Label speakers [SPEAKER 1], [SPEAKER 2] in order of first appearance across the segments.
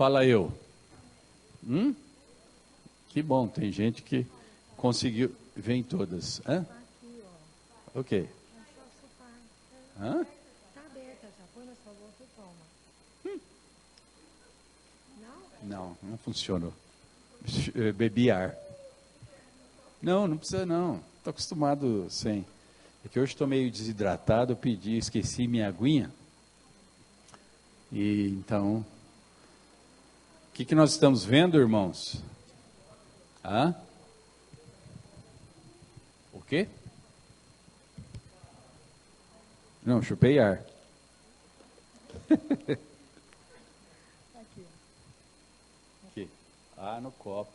[SPEAKER 1] fala eu. Que bom, tem gente que conseguiu ver em todas. Hã? Ok. Hã?
[SPEAKER 2] Tá aberta já, põe na sua boca e toma. Não?
[SPEAKER 1] Não funcionou. Bebi ar. Não precisa não. Estou acostumado sem. É que hoje estou meio desidratado, esqueci minha aguinha. E então, o que nós estamos vendo, irmãos? Hã? O quê? Não, chupei ar. Aqui. Ah, no copo.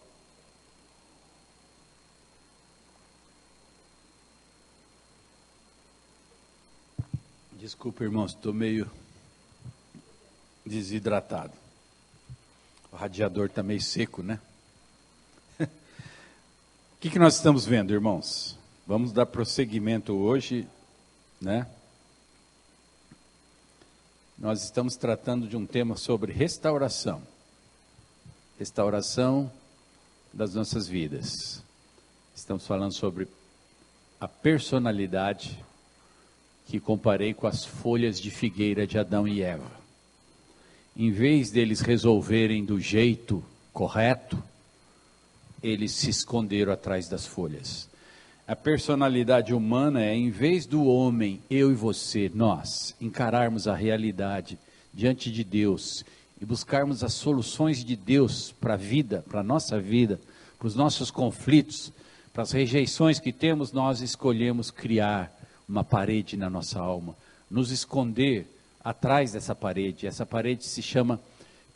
[SPEAKER 1] Desculpa, irmãos, estou meio desidratado. O radiador está meio seco, né? O que nós estamos vendo, irmãos? Vamos dar prosseguimento hoje, né? Nós estamos tratando de um tema sobre restauração. Restauração das nossas vidas. Estamos falando sobre a personalidade que comparei com as folhas de figueira de Adão e Eva. Em vez deles resolverem do jeito correto, eles se esconderam atrás das folhas. A personalidade humana é, em vez do homem, eu e você, nós, encararmos a realidade diante de Deus e buscarmos as soluções de Deus para a vida, para a nossa vida, para os nossos conflitos, para as rejeições que temos, nós escolhemos criar uma parede na nossa alma, nos esconder atrás dessa parede. Essa parede se chama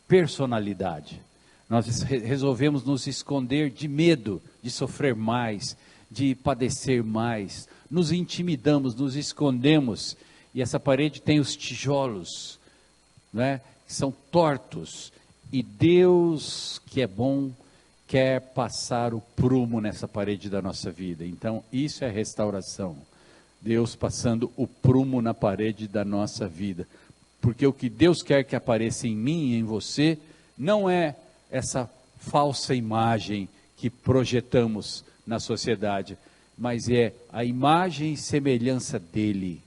[SPEAKER 1] personalidade. Nós resolvemos nos esconder de medo de sofrer mais, de padecer mais, nos intimidamos, nos escondemos, e essa parede tem os tijolos, né, que são tortos, e Deus, que é bom, quer passar o prumo nessa parede da nossa vida. Então, isso é restauração. Deus passando o prumo na parede da nossa vida. Porque o que Deus quer que apareça em mim e em você, não é essa falsa imagem que projetamos na sociedade, mas é a imagem e semelhança dele.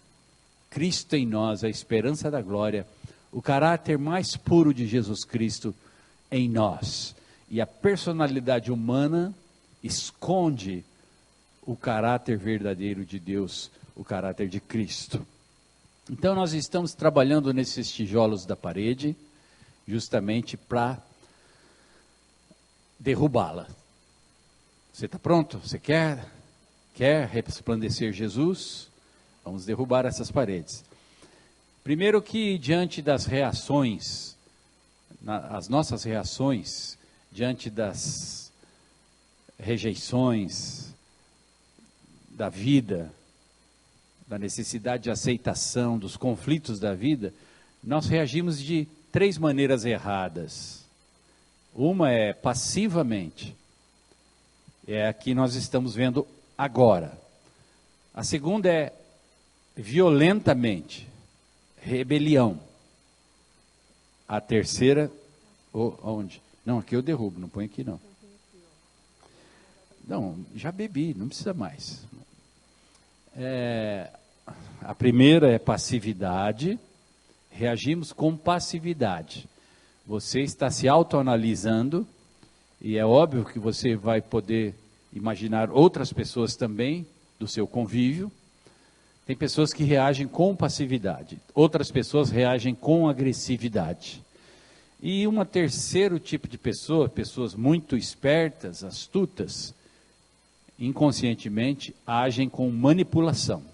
[SPEAKER 1] Cristo em nós, a esperança da glória, o caráter mais puro de Jesus Cristo em nós. E a personalidade humana esconde o caráter verdadeiro de Deus, o caráter de Cristo. Então nós estamos trabalhando nesses tijolos da parede, justamente para derrubá-la. Você está pronto? Você quer resplandecer Jesus? Vamos derrubar essas paredes. Primeiro que diante das reações, as nossas reações, diante das rejeições da vida, da necessidade de aceitação, dos conflitos da vida, nós reagimos de 3 maneiras erradas. Uma é passivamente, é a que nós estamos vendo agora. A segunda é violentamente, rebelião. A terceira, onde? Não, aqui eu derrubo, não põe aqui não. Não, já bebi, não precisa mais. A primeira é passividade, reagimos com passividade. Você está se autoanalisando, e é óbvio que você vai poder imaginar outras pessoas também, do seu convívio. Tem pessoas que reagem com passividade, outras pessoas reagem com agressividade. E um terceiro tipo de pessoa, pessoas muito espertas, astutas, inconscientemente agem com manipulação.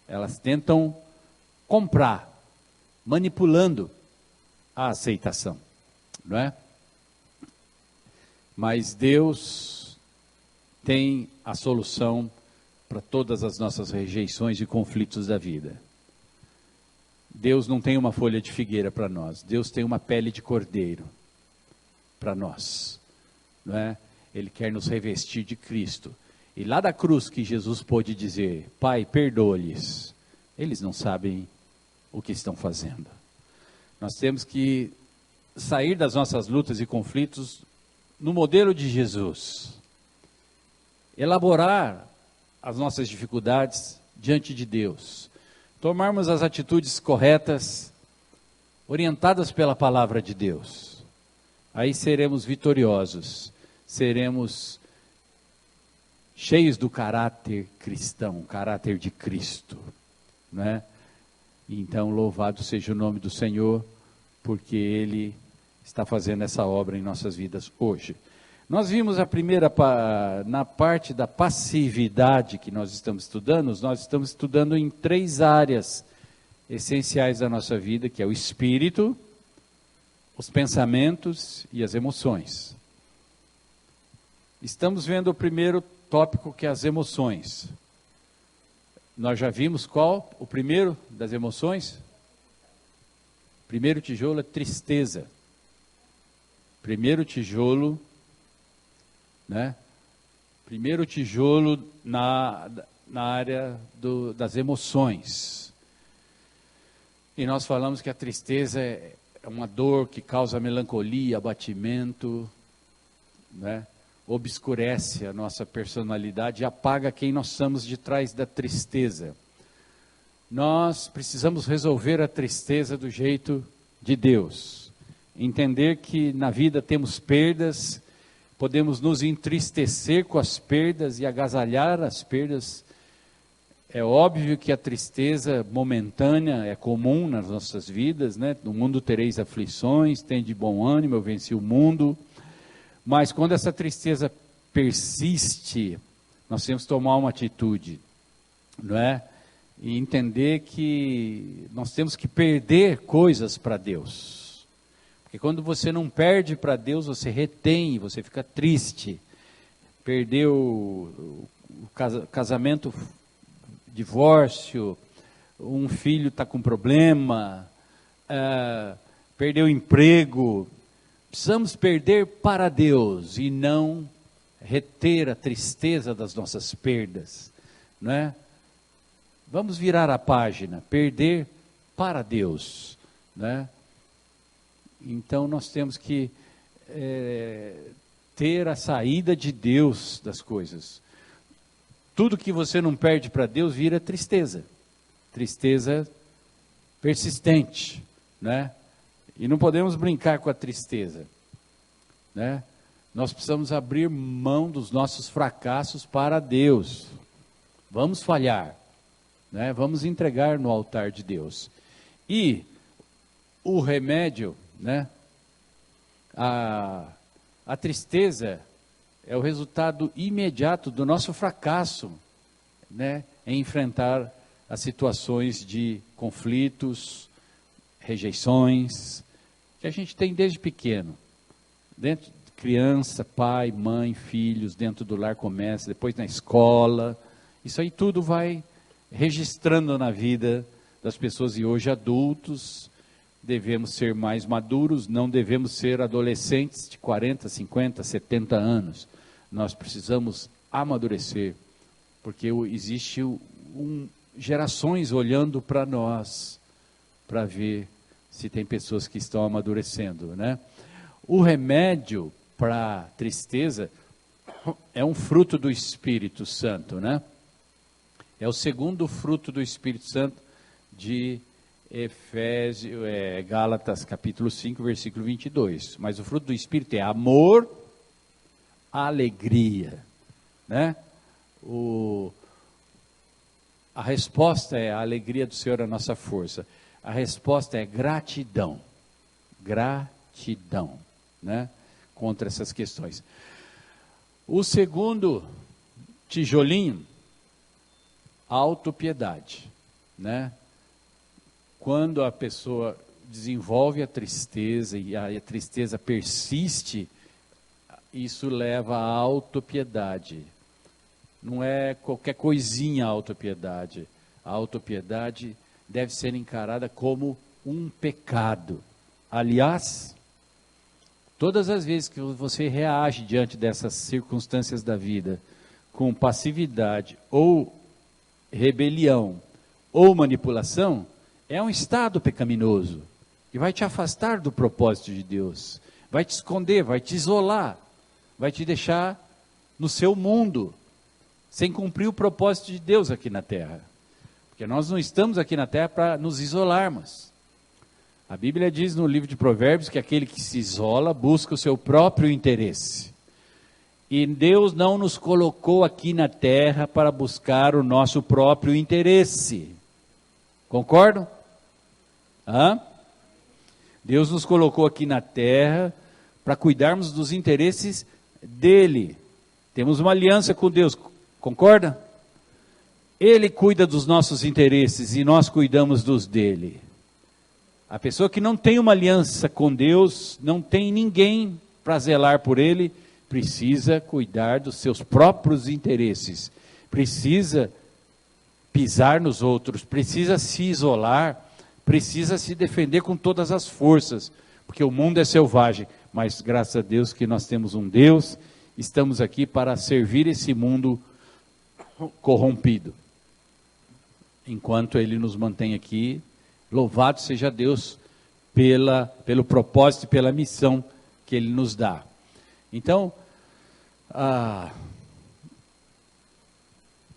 [SPEAKER 1] Elas tentam comprar, manipulando a aceitação, não é? Mas Deus tem a solução para todas as nossas rejeições e conflitos da vida. Deus não tem uma folha de figueira para nós, Deus tem uma pele de cordeiro para nós, não é? Ele quer nos revestir de Cristo. E lá da cruz que Jesus pôde dizer, Pai, perdoa-lhes, eles não sabem o que estão fazendo. Nós temos que sair das nossas lutas e conflitos no modelo de Jesus. Elaborar as nossas dificuldades diante de Deus. Tomarmos as atitudes corretas, orientadas pela palavra de Deus. Aí seremos vitoriosos, seremos cheios do caráter cristão, caráter de Cristo, não é? Então, louvado seja o nome do Senhor, porque Ele está fazendo essa obra em nossas vidas hoje. Nós vimos na parte da passividade que nós estamos estudando em 3 áreas essenciais da nossa vida, que é o espírito, os pensamentos e as emoções. Estamos vendo o primeiro tópico, que é as emoções. Nós já vimos qual o primeiro das emoções? Primeiro tijolo é tristeza. Primeiro tijolo, né? Primeiro tijolo na área das emoções. E nós falamos que a tristeza é uma dor que causa melancolia, abatimento, né? Obscurece a nossa personalidade e apaga quem nós somos de trás da tristeza. Nós precisamos resolver a tristeza do jeito de Deus. Entender que na vida temos perdas, podemos nos entristecer com as perdas e agasalhar as perdas. É óbvio que a tristeza momentânea é comum nas nossas vidas, né? No mundo tereis aflições, tende bom ânimo, eu venci o mundo. Mas quando essa tristeza persiste, nós temos que tomar uma atitude, não é? E entender que nós temos que perder coisas para Deus. Porque quando você não perde para Deus, você retém, você fica triste. Perdeu o casamento, divórcio, um filho está com problema, perdeu o emprego. Precisamos perder para Deus e não reter a tristeza das nossas perdas, não é? Vamos virar a página, perder para Deus, né? Então nós temos que ter a saída de Deus das coisas. Tudo que você não perde para Deus vira tristeza, tristeza persistente, né? E não podemos brincar com a tristeza, né? Nós precisamos abrir mão dos nossos fracassos para Deus. Vamos falhar, né? Vamos entregar no altar de Deus. E o remédio, né? A tristeza é o resultado imediato do nosso fracasso, né? Em enfrentar as situações de conflitos, rejeições, que a gente tem desde pequeno, dentro de criança, pai, mãe, filhos, dentro do lar começa, depois na escola, isso aí tudo vai registrando na vida das pessoas. E hoje adultos, devemos ser mais maduros, não devemos ser adolescentes de 40, 50, 70 anos, nós precisamos amadurecer, porque existe gerações olhando para nós, para ver se tem pessoas que estão amadurecendo, né? O remédio para a tristeza é um fruto do Espírito Santo, né? É o segundo fruto do Espírito Santo de Gálatas capítulo 5, versículo 22. Mas o fruto do Espírito é amor, alegria, né? A resposta é a alegria do Senhor, a nossa força. A resposta é gratidão, né? Contra essas questões. O segundo tijolinho, autopiedade, né? Quando a pessoa desenvolve a tristeza e a tristeza persiste, isso leva à autopiedade. Não é qualquer coisinha a autopiedade. A autopiedade deve ser encarada como um pecado. Aliás, todas as vezes que você reage diante dessas circunstâncias da vida com passividade ou rebelião ou manipulação, é um estado pecaminoso. e vai te afastar do propósito de Deus, vai te esconder, vai te isolar, vai te deixar no seu mundo, sem cumprir o propósito de Deus aqui na terra. Porque nós não estamos aqui na terra para nos isolarmos. A Bíblia diz no livro de Provérbios que aquele que se isola busca o seu próprio interesse. E Deus não nos colocou aqui na terra para buscar o nosso próprio interesse. Concordam? Hã? Deus nos colocou aqui na terra para cuidarmos dos interesses dele. Temos uma aliança com Deus, concorda? Ele cuida dos nossos interesses e nós cuidamos dos dele. A pessoa que não tem uma aliança com Deus, não tem ninguém para zelar por ele, precisa cuidar dos seus próprios interesses, precisa pisar nos outros, precisa se isolar, precisa se defender com todas as forças, porque o mundo é selvagem, mas graças a Deus que nós temos um Deus, estamos aqui para servir esse mundo corrompido. Enquanto Ele nos mantém aqui, louvado seja Deus pelo propósito e pela missão que Ele nos dá. Então,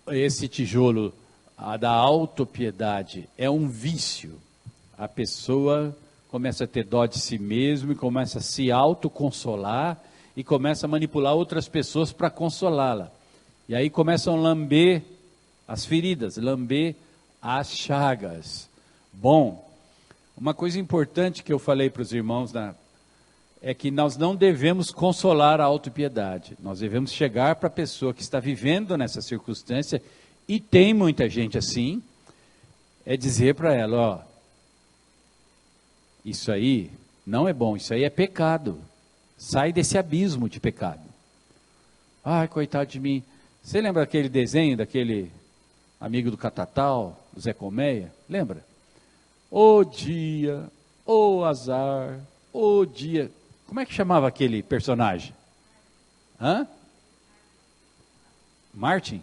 [SPEAKER 1] esse tijolo da autopiedade é um vício. A pessoa começa a ter dó de si mesmo e começa a se autoconsolar e começa a manipular outras pessoas para consolá-la. E aí começam a lamber as feridas, lamber as chagas. Bom, uma coisa importante que eu falei para os irmãos é que nós não devemos consolar a autopiedade. Nós devemos chegar para a pessoa que está vivendo nessa circunstância, e tem muita gente assim, é dizer para ela, ó, isso aí não é bom, isso aí é pecado. Sai desse abismo de pecado. Ai, coitado de mim. Você lembra aquele desenho daquele amigo do Catatal, do Zé Colmeia? Lembra? Ô dia, ô azar, ô dia. Como é que chamava aquele personagem? Hã? Martin?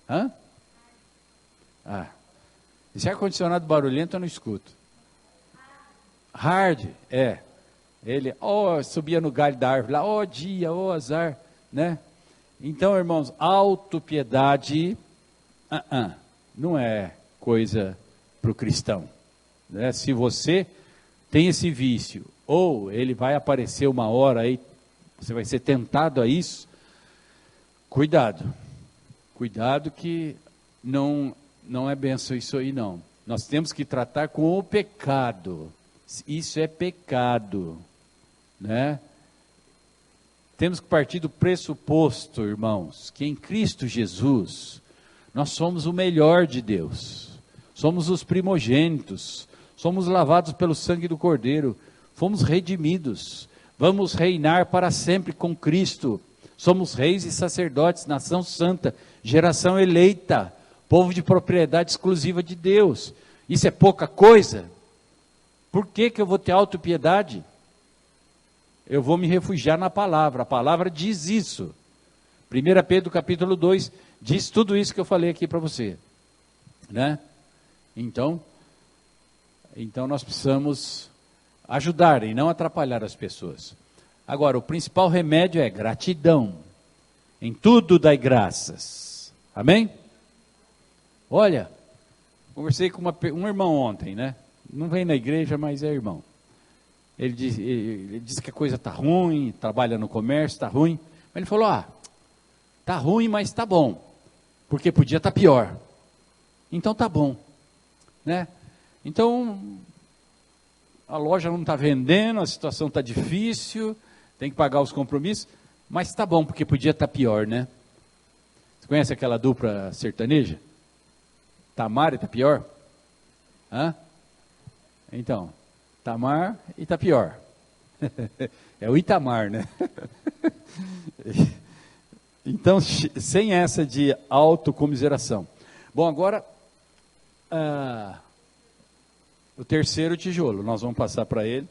[SPEAKER 1] Hã? Esse ar-condicionado barulhento eu não escuto. Hard, ele, subia no galho da árvore lá, dia, azar, né? Então, irmãos, autopiedade não é coisa para o cristão, né? Se você tem esse vício, ou ele vai aparecer uma hora aí, você vai ser tentado a isso, cuidado que não é benção isso aí não. Nós temos que tratar com o pecado, isso é pecado, né? Temos que partir do pressuposto, irmãos, que em Cristo Jesus, nós somos o melhor de Deus, somos os primogênitos, somos lavados pelo sangue do Cordeiro, fomos redimidos, vamos reinar para sempre com Cristo, somos reis e sacerdotes, nação santa, geração eleita, povo de propriedade exclusiva de Deus. Isso é pouca coisa? Por que eu vou ter autopiedade? Eu vou me refugiar na palavra, a palavra diz isso. 1 Pedro capítulo 2, diz tudo isso que eu falei aqui para você, né? Então nós precisamos ajudar e não atrapalhar as pessoas. Agora, o principal remédio é gratidão. Em tudo dai graças. Amém? Olha, conversei com um irmão ontem, né? Não vem na igreja, mas é irmão. Ele disse que a coisa está ruim, trabalha no comércio, está ruim. Mas ele falou, está ruim, mas está bom. Porque podia estar pior. Então está bom, né? Então, a loja não está vendendo, a situação está difícil, tem que pagar os compromissos, mas está bom, porque podia estar pior, né? Você conhece aquela dupla sertaneja? Tamar e Tapior? Hã? Então, Tamar e Tapior. É o Itamar, né? Então, sem essa de autocomiseração. Bom, agora, o terceiro tijolo, nós vamos passar para ele.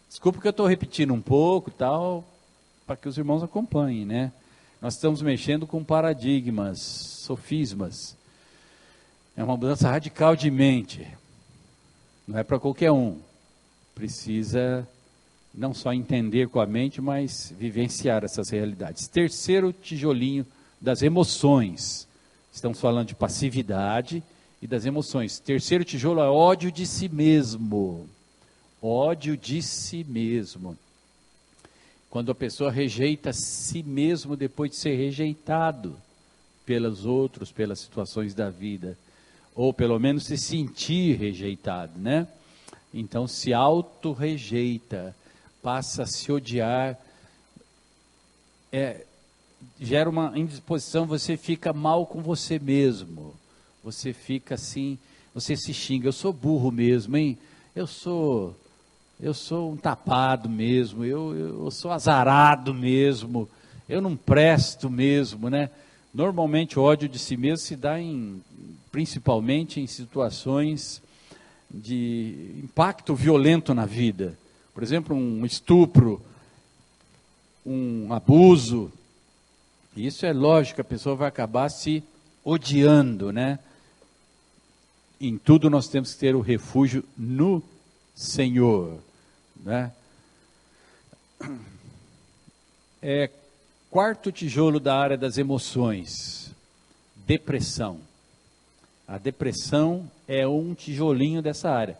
[SPEAKER 1] Desculpa que eu estou repetindo um pouco, tal, para que os irmãos acompanhem, né? Nós estamos mexendo com paradigmas, sofismas. É uma mudança radical de mente. Não é para qualquer um. precisa não só entender com a mente, mas vivenciar essas realidades. Terceiro tijolinho das emoções. Estamos falando de passividade e das emoções. Terceiro tijolo é ódio de si mesmo. Ódio de si mesmo. Quando a pessoa rejeita si mesmo depois de ser rejeitado pelos outros, pelas situações da vida, ou pelo menos se sentir rejeitado, né? Então se auto-rejeita, passa a se odiar, gera uma indisposição, você fica mal com você mesmo, você fica assim, você se xinga, eu sou burro mesmo, hein? Eu sou um tapado mesmo, eu sou azarado mesmo, eu não presto mesmo, né? Normalmente o ódio de si mesmo se dá principalmente em situações de impacto violento na vida. Por exemplo, um estupro, um abuso. Isso é lógico, a pessoa vai acabar se odiando, né? Em tudo nós temos que ter o refúgio no Senhor, né? Quarto tijolo da área das emoções, depressão. A depressão é um tijolinho dessa área.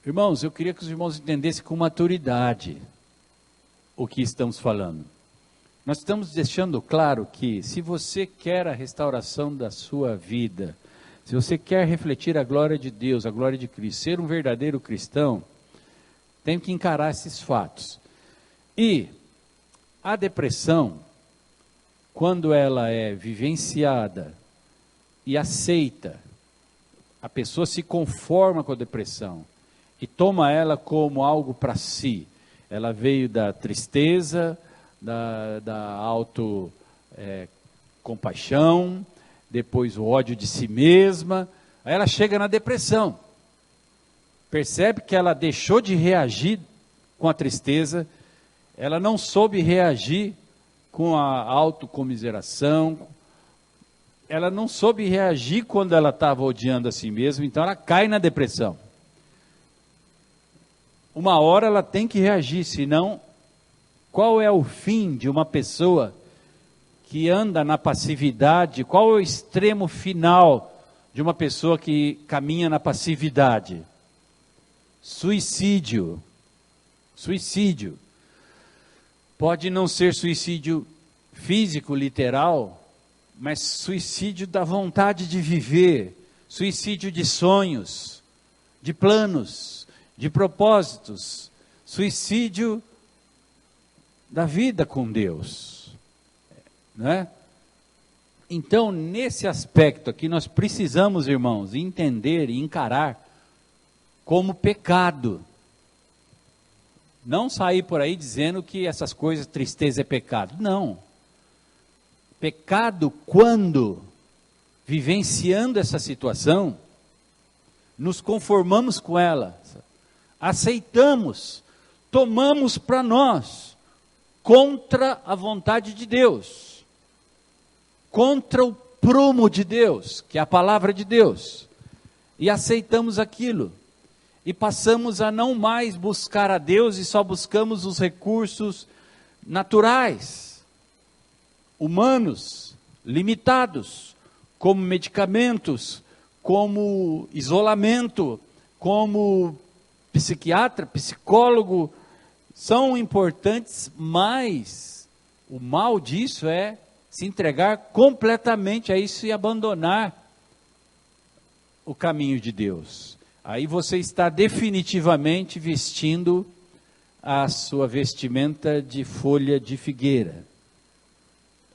[SPEAKER 1] Irmãos, eu queria que os irmãos entendessem com maturidade o que estamos falando. Nós estamos deixando claro que se você quer a restauração da sua vida, se você quer refletir a glória de Deus, a glória de Cristo, ser um verdadeiro cristão, tem que encarar esses fatos. E a depressão, quando ela é vivenciada e aceita, a pessoa se conforma com a depressão e toma ela como algo para si. Ela veio da tristeza, da autocompaixão, depois o ódio de si mesma, aí ela chega na depressão. Percebe que ela deixou de reagir com a tristeza, ela não soube reagir com a autocomiseração, ela não soube reagir quando ela estava odiando a si mesma, então ela cai na depressão. Uma hora ela tem que reagir, senão, qual é o fim de uma pessoa que anda na passividade? Qual é o extremo final de uma pessoa que caminha na passividade? Suicídio. Suicídio. Pode não ser suicídio físico, literal, mas suicídio da vontade de viver, suicídio de sonhos, de planos, de propósitos, suicídio da vida com Deus, né? Então, nesse aspecto aqui, nós precisamos, irmãos, entender e encarar como pecado. Não sair por aí dizendo que essas coisas, tristeza é pecado. Não. Pecado quando, vivenciando essa situação, nos conformamos com ela, aceitamos, tomamos para nós, contra a vontade de Deus, contra o prumo de Deus, que é a palavra de Deus, e aceitamos aquilo, e passamos a não mais buscar a Deus, e só buscamos os recursos naturais, humanos, limitados, como medicamentos, como isolamento, como psiquiatra, psicólogo, são importantes, mas o mal disso é se entregar completamente a isso e abandonar o caminho de Deus. Aí você está definitivamente vestindo a sua vestimenta de folha de figueira.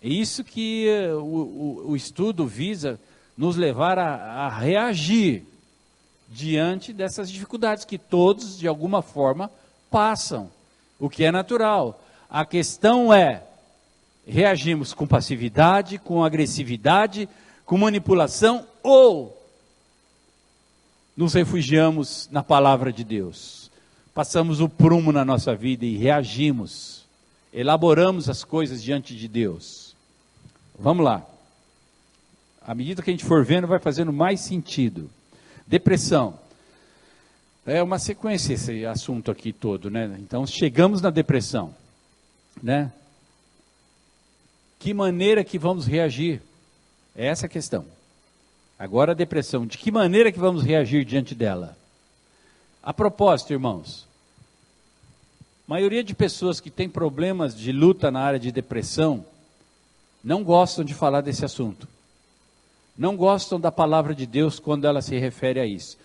[SPEAKER 1] É isso que o estudo visa nos levar a reagir diante dessas dificuldades que todos, de alguma forma, passam, o que é natural. A questão é, reagimos com passividade, com agressividade, com manipulação, ou nos refugiamos na palavra de Deus, passamos o prumo na nossa vida e reagimos, elaboramos as coisas diante de Deus. Vamos lá. À medida que a gente for vendo, vai fazendo mais sentido. Depressão. É uma sequência esse assunto aqui todo, né? Então, chegamos na depressão, né? Que maneira que vamos reagir? É essa a questão. Agora a depressão, de que maneira que vamos reagir diante dela? A propósito, irmãos, a maioria de pessoas que têm problemas de luta na área de depressão não gostam de falar desse assunto. Não gostam da palavra de Deus quando ela se refere a isso.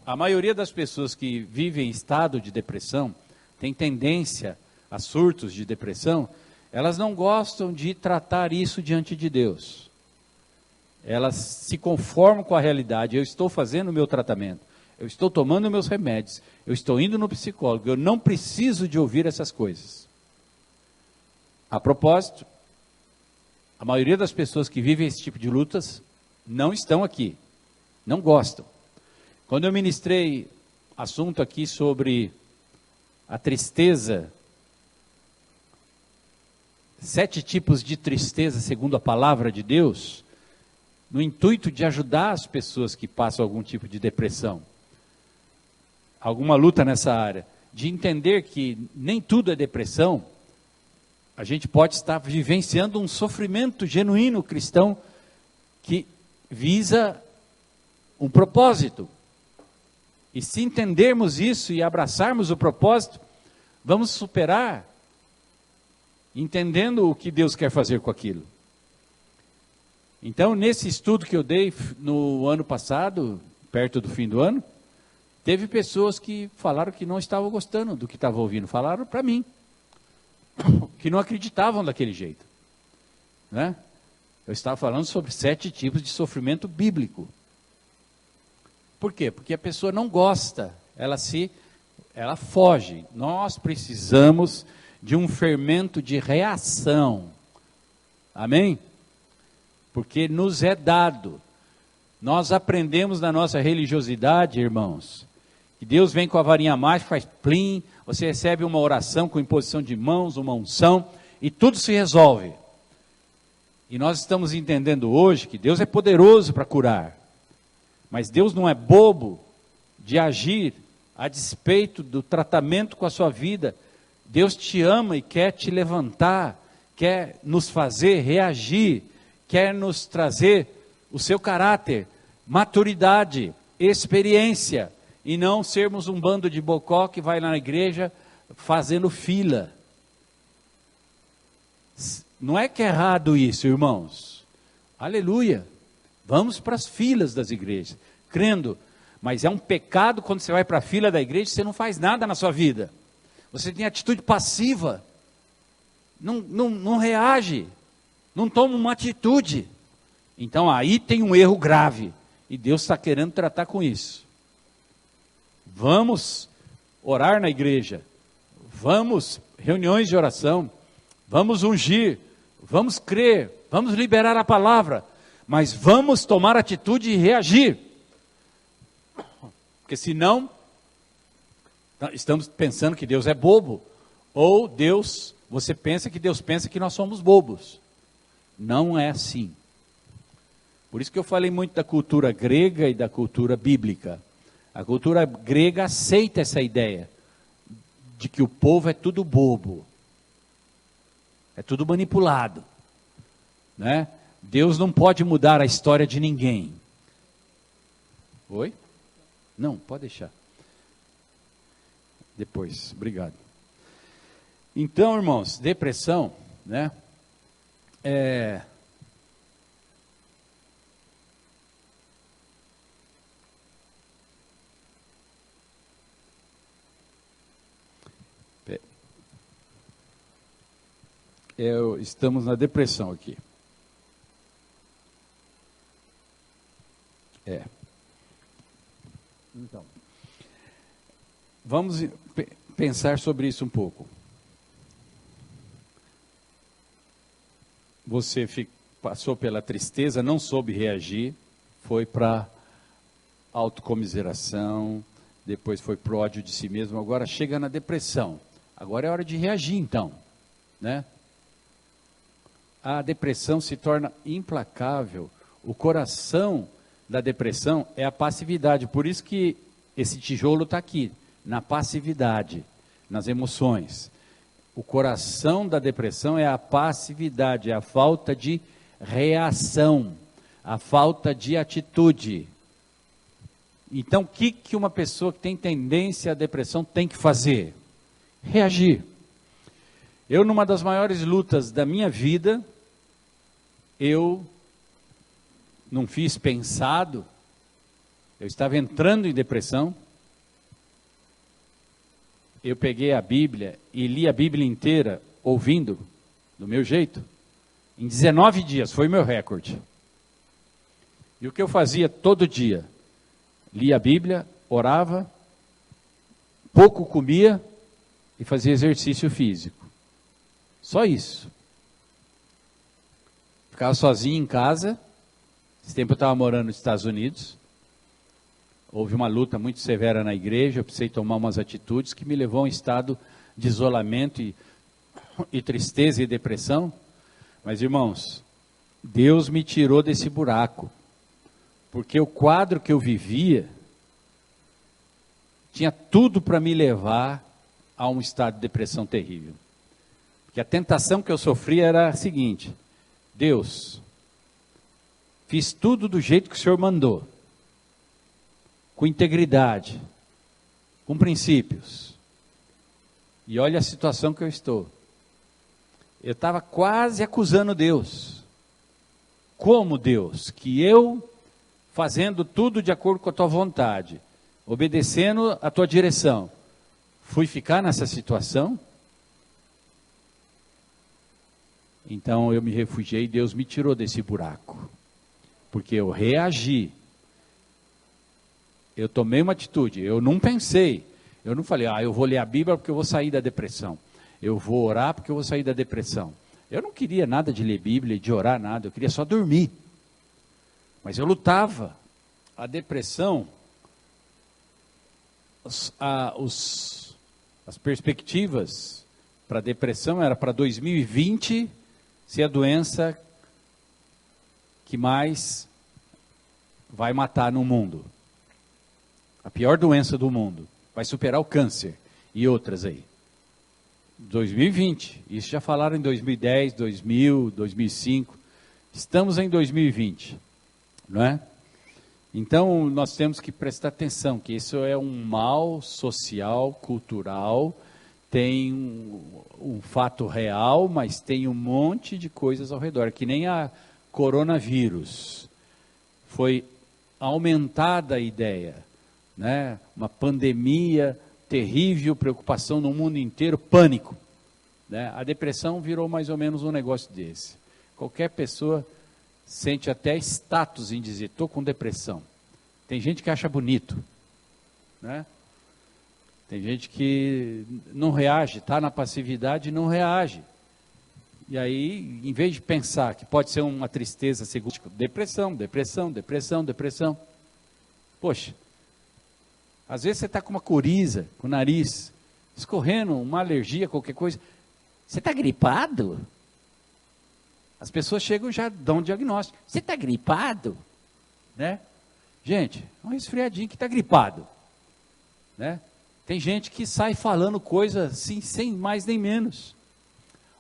[SPEAKER 1] A maioria das pessoas que vivem em estado de depressão, tem tendência a surtos de depressão, elas não gostam de tratar isso diante de Deus. Elas se conformam com a realidade. Eu estou fazendo o meu tratamento, eu estou tomando meus remédios, eu estou indo no psicólogo, eu não preciso de ouvir essas coisas. A propósito, a maioria das pessoas que vivem esse tipo de lutas não estão aqui, não gostam. Quando eu ministrei assunto aqui sobre a tristeza, 7 tipos de tristeza segundo a palavra de Deus, no intuito de ajudar as pessoas que passam algum tipo de depressão, alguma luta nessa área, de entender que nem tudo é depressão, a gente pode estar vivenciando um sofrimento genuíno cristão que visa um propósito. E se entendermos isso e abraçarmos o propósito, vamos superar, entendendo o que Deus quer fazer com aquilo. Então, nesse estudo que eu dei no ano passado, perto do fim do ano, teve pessoas que falaram que não estavam gostando do que estavam ouvindo, falaram para mim, que não acreditavam daquele jeito, né? Eu estava falando sobre 7 tipos de sofrimento bíblico. Por quê? Porque a pessoa não gosta, ela foge. Nós precisamos de um fermento de reação, amém? Porque nos é dado. Nós aprendemos na nossa religiosidade, irmãos, que Deus vem com a varinha mágica, faz plim, você recebe uma oração com imposição de mãos, uma unção, e tudo se resolve. E nós estamos entendendo hoje que Deus é poderoso para curar, mas Deus não é bobo de agir a despeito do tratamento com a sua vida. Deus te ama e quer te levantar, quer nos fazer reagir, quer nos trazer o seu caráter, maturidade, experiência, e não sermos um bando de bocó que vai lá na igreja fazendo fila. Não é que é errado isso, irmãos. Aleluia. Vamos para as filas das igrejas, crendo. Mas é um pecado quando você vai para a fila da igreja e você não faz nada na sua vida. Você tem atitude passiva. Não reage. Não toma uma atitude. Então aí tem um erro grave. E Deus está querendo tratar com isso. Vamos orar na igreja. Vamos, reuniões de oração. Vamos ungir. Vamos crer. Vamos liberar a palavra. Mas vamos tomar atitude e reagir. Porque senão, estamos pensando que Deus é bobo. Ou você pensa que nós somos bobos. Não é assim. Por isso que eu falei muito da cultura grega e da cultura bíblica. A cultura grega aceita essa ideia de que o povo é tudo bobo. É tudo manipulado, né? Deus não pode mudar a história de ninguém. Oi? Não, pode deixar. Depois, obrigado. Então, irmãos, depressão, né? Estamos na depressão aqui. Então, vamos pensar sobre isso um pouco. Você passou pela tristeza, não soube reagir, foi para autocomiseração, depois foi para o ódio de si mesmo, agora chega na depressão. Agora é hora de reagir então, né? A depressão se torna implacável. O coração da depressão é a passividade. Por isso que Esse tijolo está aqui, na passividade, nas emoções. O coração da depressão é a passividade, é a falta de reação, a falta de atitude. Então, o que uma pessoa que tem tendência à depressão tem que fazer? Reagir. Eu, numa das maiores lutas da minha vida, eu não fiz pensado, eu estava entrando em depressão, eu peguei a Bíblia e li a Bíblia inteira, ouvindo, do meu jeito, em 19 dias, foi o meu recorde. E o que eu fazia todo dia? Lia a Bíblia, orava, pouco comia e fazia exercício físico. Só isso. Ficava sozinho em casa. Esse tempo eu estava morando nos Estados Unidos. Houve uma luta muito severa na igreja. Eu precisei tomar umas atitudes que me levou a um estado de isolamento e tristeza e depressão. Mas, irmãos, Deus me tirou desse buraco. Porque o quadro que eu vivia tinha tudo para me levar a um estado de depressão terrível. Porque a tentação que eu sofria era a seguinte: Deus, fiz tudo do jeito que o Senhor mandou, com integridade, com princípios, e olha a situação que eu estou. Eu estava quase acusando Deus. Como Deus? Que eu, fazendo tudo de acordo com a tua vontade, obedecendo a tua direção, fui ficar nessa situação? Então eu me refugiei e Deus me tirou desse buraco. Porque eu reagi. Eu tomei uma atitude, eu não pensei. Eu não falei, eu vou ler a Bíblia porque eu vou sair da depressão. Eu vou orar porque eu vou sair da depressão. Eu não queria nada de ler Bíblia, de orar, nada. Eu queria só dormir. Mas eu lutava. A depressão, as perspectivas para a depressão era para 2020 ser a doença que mais vai matar no mundo. A pior doença do mundo. Vai superar o câncer e outras aí. 2020. Isso já falaram em 2010, 2000, 2005. Estamos em 2020. Não é? Então, nós temos que prestar atenção, que isso é um mal social, cultural, tem um fato real, mas tem um monte de coisas ao redor, que nem a coronavírus. Foi aumentada a ideia, né? Uma pandemia terrível, preocupação no mundo inteiro, pânico. Né? A depressão virou mais ou menos um negócio desse. Qualquer pessoa sente até status em dizer, estou com depressão. Tem gente que acha bonito, né? Tem gente que não reage, está na passividade e não reage. E aí, em vez de pensar que pode ser uma tristeza segura, depressão, depressão, depressão, depressão. Poxa, às vezes você está com uma coriza, com o nariz escorrendo, uma alergia, qualquer coisa. Você está gripado? As pessoas chegam e já dão um diagnóstico. Você está gripado? Né? Gente, é um resfriadinho que está gripado. Né? Tem gente que sai falando coisa assim, sem mais nem menos.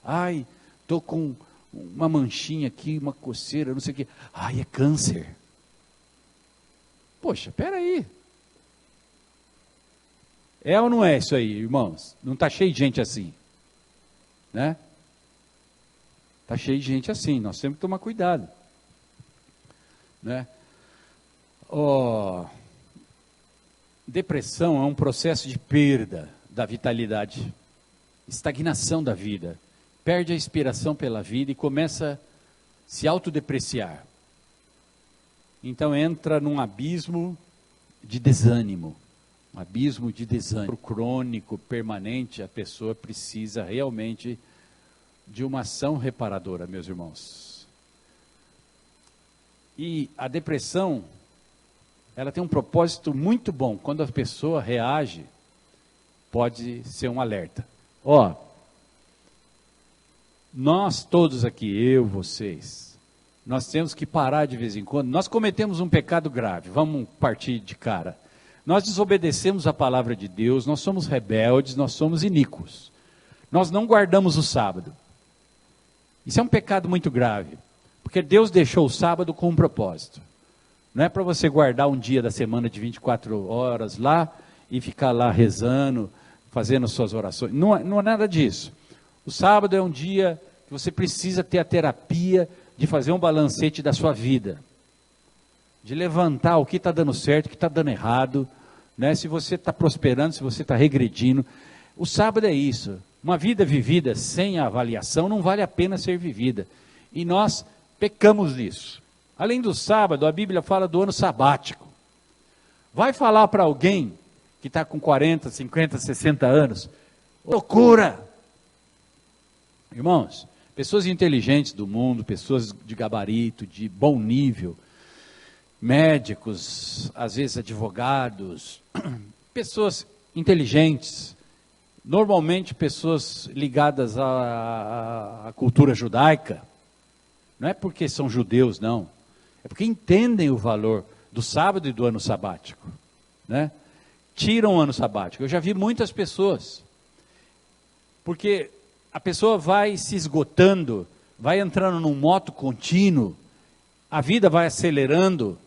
[SPEAKER 1] Ai, estou com uma manchinha aqui, uma coceira, não sei o quê. Ai, é câncer. Poxa, peraí. É ou não é isso aí, irmãos? Não está cheio de gente assim? Né? Está cheio de gente assim, nós temos que tomar cuidado. Né? Depressão é um processo de perda da vitalidade, estagnação da vida. Perde a inspiração pela vida e começa a se autodepreciar. Então entra num abismo de desânimo. Um abismo de desânimo crônico, permanente. A pessoa precisa realmente de uma ação reparadora, meus irmãos. E a depressão, ela tem um propósito muito bom. Quando a pessoa reage, pode ser um alerta. Nós todos aqui, eu, vocês, nós temos que parar de vez em quando. Nós cometemos um pecado grave, vamos partir de cara. Nós desobedecemos a palavra de Deus, nós somos rebeldes, nós somos iníquos. Nós não guardamos o sábado. Isso é um pecado muito grave, porque Deus deixou o sábado com um propósito. Não é para você guardar um dia da semana de 24 horas lá e ficar lá rezando, fazendo suas orações. Não é nada disso. O sábado é um dia que você precisa ter a terapia de fazer um balancete da sua vida. De levantar o que está dando certo, o que está dando errado, né? Se você está prosperando, se você está regredindo. O sábado é isso. Uma vida vivida sem avaliação não vale a pena ser vivida. E nós pecamos nisso. Além do sábado, a Bíblia fala do ano sabático. Vai falar para alguém que está com 40, 50, 60 anos, loucura! Irmãos, pessoas inteligentes do mundo, pessoas de gabarito, de bom nível, médicos, às vezes advogados, pessoas inteligentes, normalmente pessoas ligadas à cultura judaica, não é porque são judeus, não, é porque entendem o valor do sábado e do ano sabático, né? Tiram o ano sabático. Eu já vi muitas pessoas, porque a pessoa vai se esgotando, vai entrando num moto contínuo, a vida vai acelerando,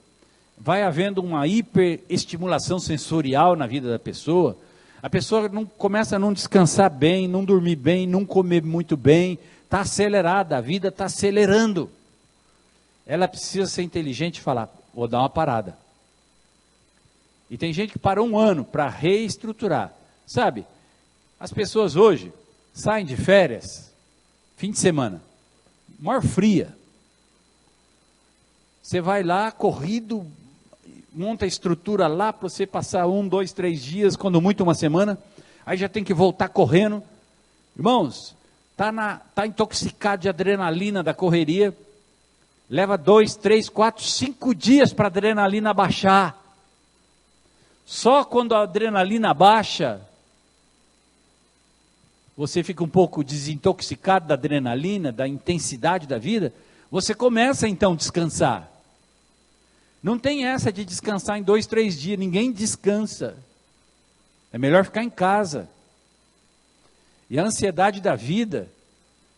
[SPEAKER 1] vai havendo uma hiperestimulação sensorial na vida da pessoa, a pessoa começa a não descansar bem, não dormir bem, não comer muito bem, está acelerada, a vida está acelerando. Ela precisa ser inteligente e falar, vou dar uma parada. E tem gente que parou um ano para reestruturar. Sabe, as pessoas hoje saem de férias, fim de semana, maior fria. Você vai lá, corrido, monta a estrutura lá para você passar 1, 2, 3 dias, quando muito uma semana, aí já tem que voltar correndo. Irmãos, tá intoxicado de adrenalina da correria, leva 2, 3, 4, 5 dias para a adrenalina baixar. Só quando a adrenalina baixa, você fica um pouco desintoxicado da adrenalina, da intensidade da vida, você começa então a descansar. Não tem essa de descansar em 2, 3 dias, ninguém descansa. É melhor ficar em casa. E a ansiedade da vida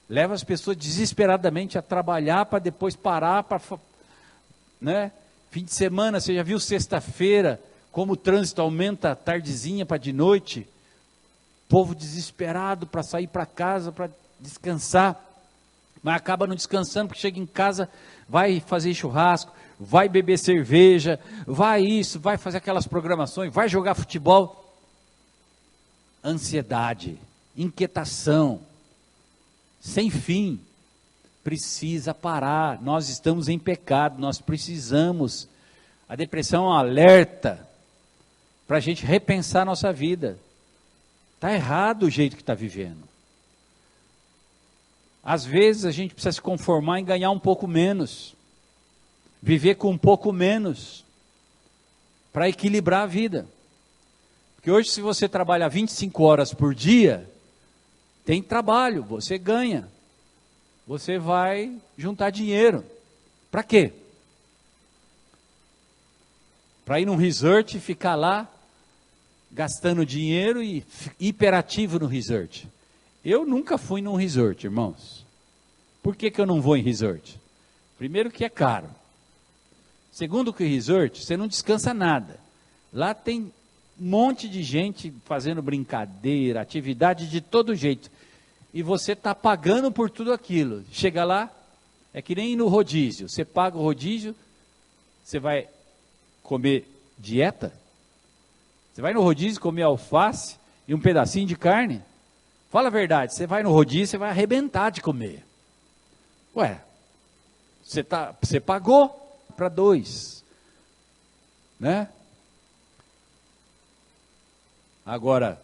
[SPEAKER 1] leva as pessoas desesperadamente a trabalhar para depois parar, né? Fim de semana, você já viu sexta-feira, como o trânsito aumenta tardezinha para de noite? Povo desesperado para sair para casa, para descansar, mas acaba não descansando, porque chega em casa, vai fazer churrasco, vai beber cerveja, vai isso, vai fazer aquelas programações, vai jogar futebol. Ansiedade, inquietação, sem fim, precisa parar. Nós estamos em pecado, nós precisamos. A depressão é um alerta para a gente repensar a nossa vida. Está errado o jeito que está vivendo. Às vezes a gente precisa se conformar em ganhar um pouco menos, viver com um pouco menos, para equilibrar a vida. Porque hoje, se você trabalha 25 horas por dia, tem trabalho, você ganha, você vai juntar dinheiro. Para quê? Para ir num resort e ficar lá, gastando dinheiro e hiperativo no resort. Eu nunca fui num resort, irmãos. Por que eu não vou em resort? Primeiro que é caro. Segundo que resort, você não descansa nada. Lá tem um monte de gente fazendo brincadeira, atividade de todo jeito. E você está pagando por tudo aquilo. Chega lá, é que nem ir no rodízio. Você paga o rodízio, você vai comer dieta? Você vai no rodízio comer alface e um pedacinho de carne? Fala a verdade, você vai no rodízio, você vai arrebentar de comer. Ué, você pagou para 2, né? Agora,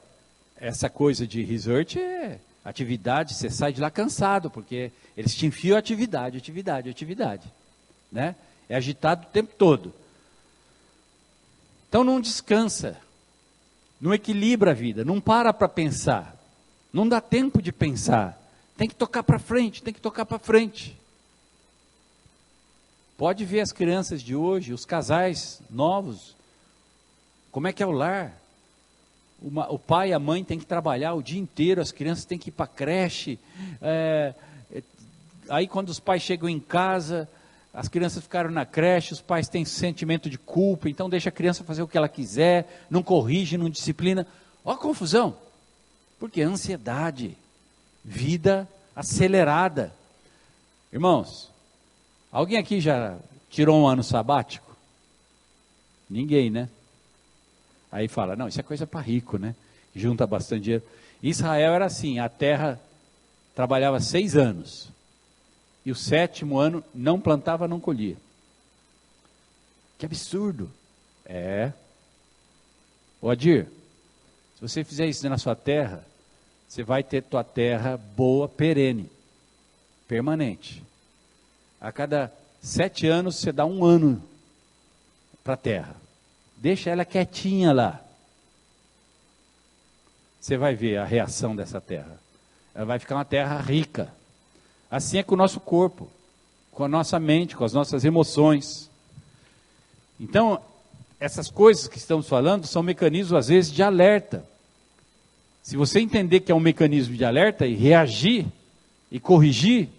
[SPEAKER 1] essa coisa de resort é atividade, você sai de lá cansado, porque eles te enfiam atividade, né? É agitado o tempo todo. Então não descansa, não equilibra a vida, não para pensar, não dá tempo de pensar, tem que tocar para frente, Pode ver as crianças de hoje, os casais novos, Como é que é o lar? O pai e a mãe têm que trabalhar o dia inteiro, as crianças têm que ir para a creche. Aí quando os pais chegam em casa, as crianças ficaram na creche, os pais têm sentimento de culpa, então deixa a criança fazer o que ela quiser, não corrige, não disciplina. Ó a confusão. Porque ansiedade, vida acelerada. Irmãos, alguém aqui já tirou um ano sabático? Ninguém, né? Aí fala, não, isso é coisa para rico, né? Junta bastante dinheiro. Israel era assim, a terra trabalhava 6 anos. E o 7º ano não plantava, não colhia. Que absurdo. Ô Adir, se você fizer isso na sua terra, você vai ter tua terra boa, perene, permanente. A cada 7 anos você dá 1 ano para a terra. Deixa ela quietinha lá. Você vai ver a reação dessa terra. Ela vai ficar uma terra rica. Assim é com o nosso corpo, com a nossa mente, com as nossas emoções. Então, essas coisas que estamos falando são mecanismos, às vezes, de alerta. Se você entender que é um mecanismo de alerta e reagir e corrigir,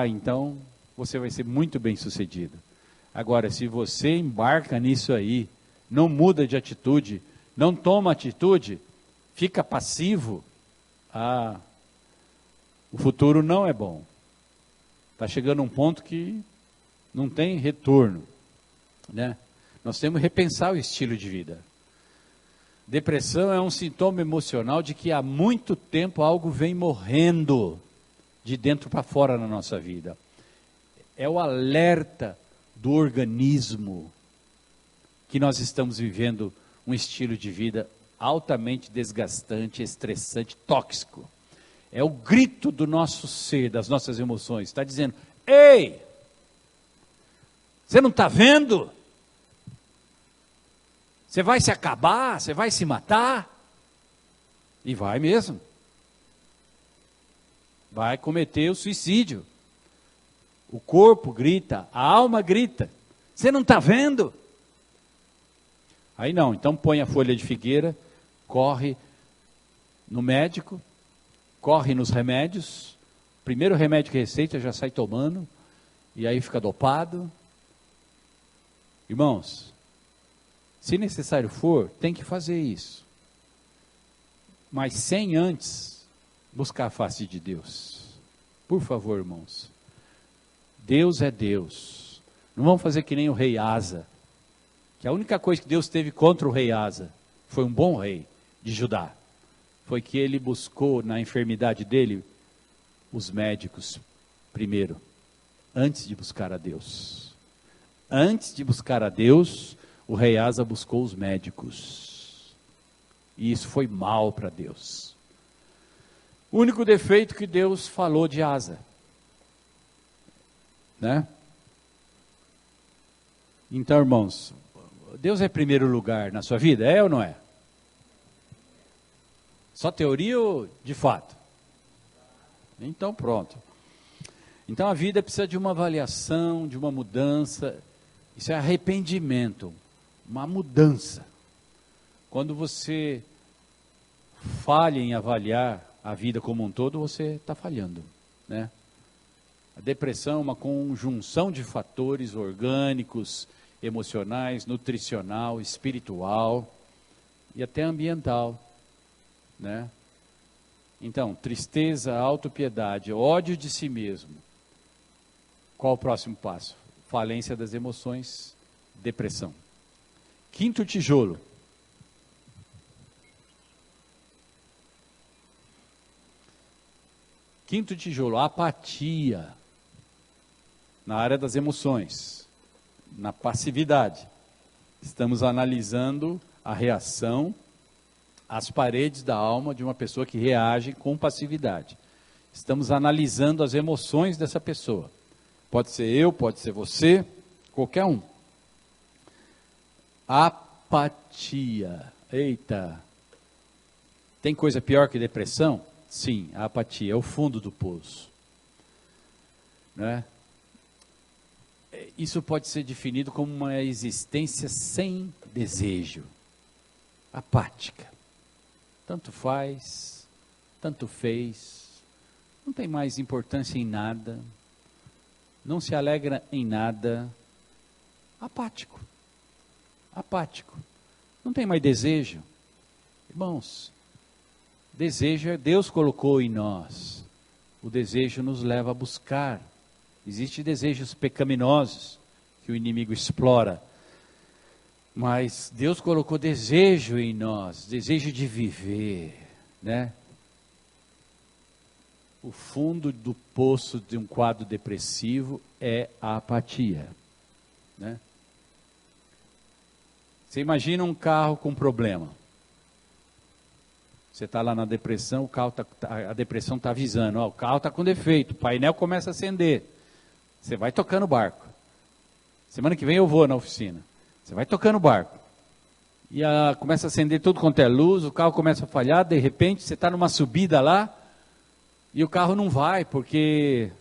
[SPEAKER 1] então você vai ser muito bem sucedido. Agora, se você embarca nisso aí, não muda de atitude, não toma atitude, fica passivo, o futuro não é bom. Está chegando um ponto que não tem retorno, né? Nós temos que repensar o estilo de vida. Depressão é um sintoma emocional de que há muito tempo algo vem morrendo de dentro para fora na nossa vida. É o alerta do organismo que nós estamos vivendo um estilo de vida altamente desgastante, estressante, tóxico. É o grito do nosso ser, das nossas emoções. Está dizendo, ei, você não está vendo? Você vai se acabar? Você vai se matar? E vai mesmo. Vai cometer o suicídio. O corpo grita, a alma grita. Você não está vendo? Aí não, então põe a folha de figueira, corre no médico, corre nos remédios. Primeiro remédio que receita já sai tomando, e aí fica dopado. Irmãos, se necessário for, tem que fazer isso. Mas sem antes buscar a face de Deus. Por favor, irmãos. Deus é Deus. Não vamos fazer que nem o rei Asa, que a única coisa que Deus teve contra o rei Asa foi um bom rei de Judá. Foi que ele buscou na enfermidade dele os médicos primeiro, antes de buscar a Deus. Antes de buscar a Deus, o rei Asa buscou os médicos. E isso foi mal para Deus. O único defeito que Deus falou de Asa, né? Então, irmãos, Deus é primeiro lugar na sua vida, é ou não é? Só teoria ou de fato? Então pronto. Então a vida precisa de uma avaliação, de uma mudança. Isso é arrependimento, uma mudança. Quando você falha em avaliar a vida como um todo, você está falhando, né? A depressão é uma conjunção de fatores orgânicos, emocionais, nutricional, espiritual e até ambiental, né? Então, tristeza, autopiedade, ódio de si mesmo. Qual o próximo passo? Falência das emoções, depressão. 5º tijolo. Quinto tijolo, apatia. Na área das emoções, na passividade. Estamos analisando a reação às paredes da alma de uma pessoa que reage com passividade. Estamos analisando as emoções dessa pessoa. Pode ser eu, pode ser você, qualquer um. Apatia. Eita. Tem coisa pior que depressão? Sim, a apatia é o fundo do poço. Né? isso pode ser definido como uma existência sem desejo, apática. Tanto faz, tanto fez, não tem mais importância em nada, não se alegra em nada, apático, apático, não tem mais desejo. Irmãos, desejo Deus colocou em nós, o desejo nos leva a buscar. Existem desejos pecaminosos que o inimigo explora, mas Deus colocou desejo em nós, desejo de viver, né? O fundo do poço de um quadro depressivo é a apatia, né? Você imagina um carro com problema. Você está lá na depressão, a depressão está avisando, ó, o carro está com defeito, o painel começa a acender. Você vai tocando o barco. Semana que vem eu vou na oficina. Você vai tocando o barco. E começa a acender tudo quanto é luz, o carro começa a falhar, de repente você está numa subida lá, e o carro não vai, porque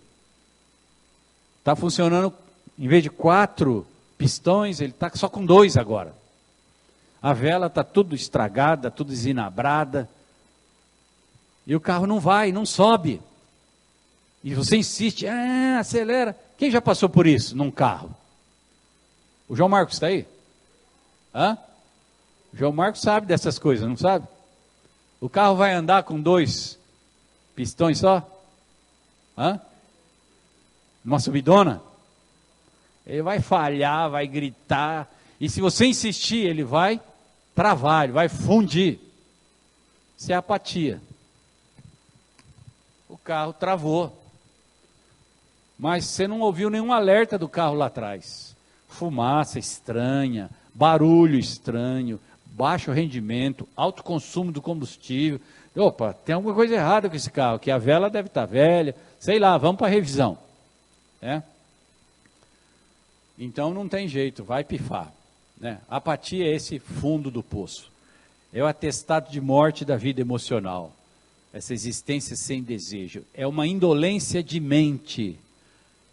[SPEAKER 1] está funcionando, em vez de 4 pistões, ele está só com 2 agora. A vela está tudo estragada, tudo desinabrada, e o carro não vai, não sobe. E você insiste, acelera. Quem já passou por isso num carro? O João Marcos está aí? Hã? O João Marcos sabe dessas coisas, não sabe? O carro vai andar com 2 pistões só? Hã? Uma subidona? Ele vai falhar, vai gritar. E se você insistir, ele vai travar, ele vai fundir. Isso é apatia. O carro travou. Mas você não ouviu nenhum alerta do carro lá atrás. Fumaça estranha, barulho estranho, baixo rendimento, alto consumo do combustível. Opa, tem alguma coisa errada com esse carro, que a vela deve estar velha, sei lá, vamos para a revisão. É? Então não tem jeito, vai pifar. Né? Apatia é esse fundo do poço. É o atestado de morte da vida emocional. Essa existência sem desejo. É uma indolência de mente.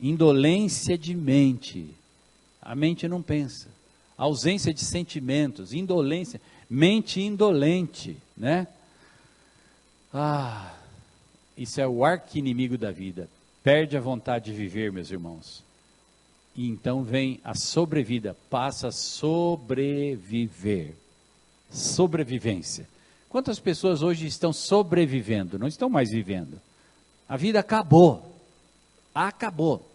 [SPEAKER 1] Indolência de mente. A mente não pensa. Ausência de sentimentos, indolência, mente indolente, né? Isso é o arqui-inimigo da vida. Perde a vontade de viver, meus irmãos. E então vem a sobrevida, passa a sobreviver. Sobrevivência. Quantas pessoas hoje estão sobrevivendo, não estão mais vivendo? A vida acabou. Acabou.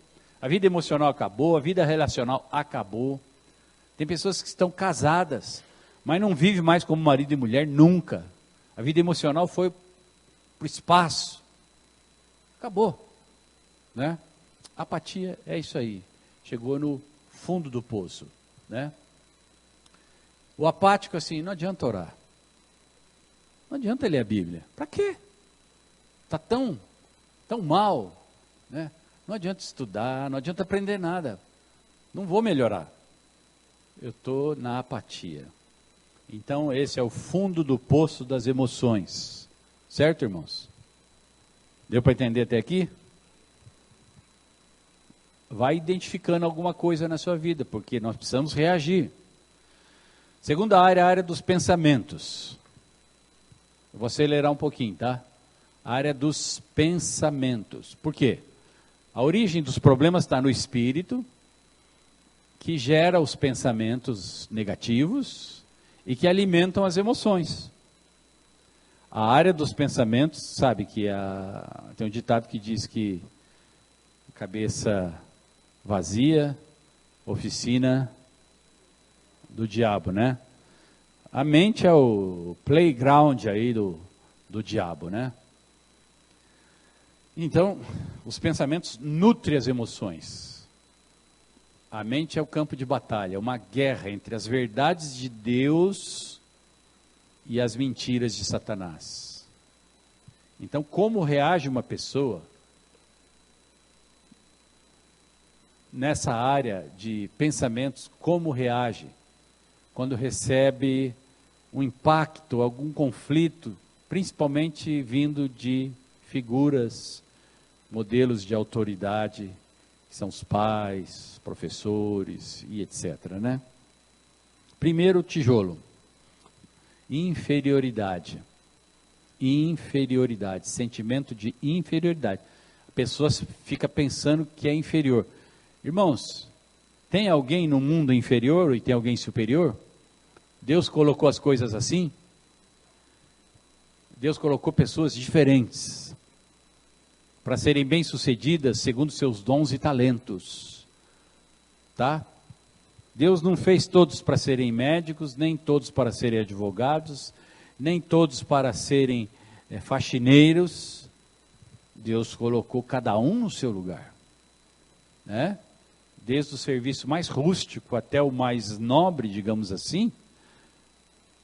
[SPEAKER 1] A vida emocional acabou, a vida relacional acabou. Tem pessoas que estão casadas, mas não vivem mais como marido e mulher nunca. A vida emocional foi para o espaço. Acabou. Né? Apatia é isso aí. Chegou no fundo do poço. Né? O apático assim, não adianta orar. Não adianta ler a Bíblia. Para quê? Está tão mal. Né? Não adianta estudar, não adianta aprender nada. Não vou melhorar. Eu estou na apatia. Então esse é o fundo do poço das emoções. Certo, irmãos? Deu para entender até aqui? Vai identificando alguma coisa na sua vida, porque nós precisamos reagir. Segunda área, a área dos pensamentos. Eu vou acelerar um pouquinho, tá? A área dos pensamentos. Por quê? A origem dos problemas está no espírito, que gera os pensamentos negativos e que alimentam as emoções. A área dos pensamentos, sabe que tem um ditado que diz que cabeça vazia, oficina do diabo, né? A mente é o playground aí do diabo, né? Então, os pensamentos nutrem as emoções. A mente é o campo de batalha, é uma guerra entre as verdades de Deus e as mentiras de Satanás. Então, como reage uma pessoa nessa área de pensamentos, como reage quando recebe um impacto, algum conflito, principalmente vindo de figuras, modelos de autoridade, que que são os pais, professores e etc., né? Primeiro tijolo, inferioridade. Inferioridade, sentimento de inferioridade. A pessoa fica pensando que é inferior. Irmãos, tem alguém no mundo inferior e tem alguém superior? Deus colocou as coisas assim? Deus colocou pessoas diferentes para serem bem-sucedidas segundo seus dons e talentos, tá? Deus não fez todos para serem médicos, nem todos para serem advogados, nem todos para serem faxineiros. Deus colocou cada um no seu lugar, né? Desde o serviço mais rústico até o mais nobre, digamos assim,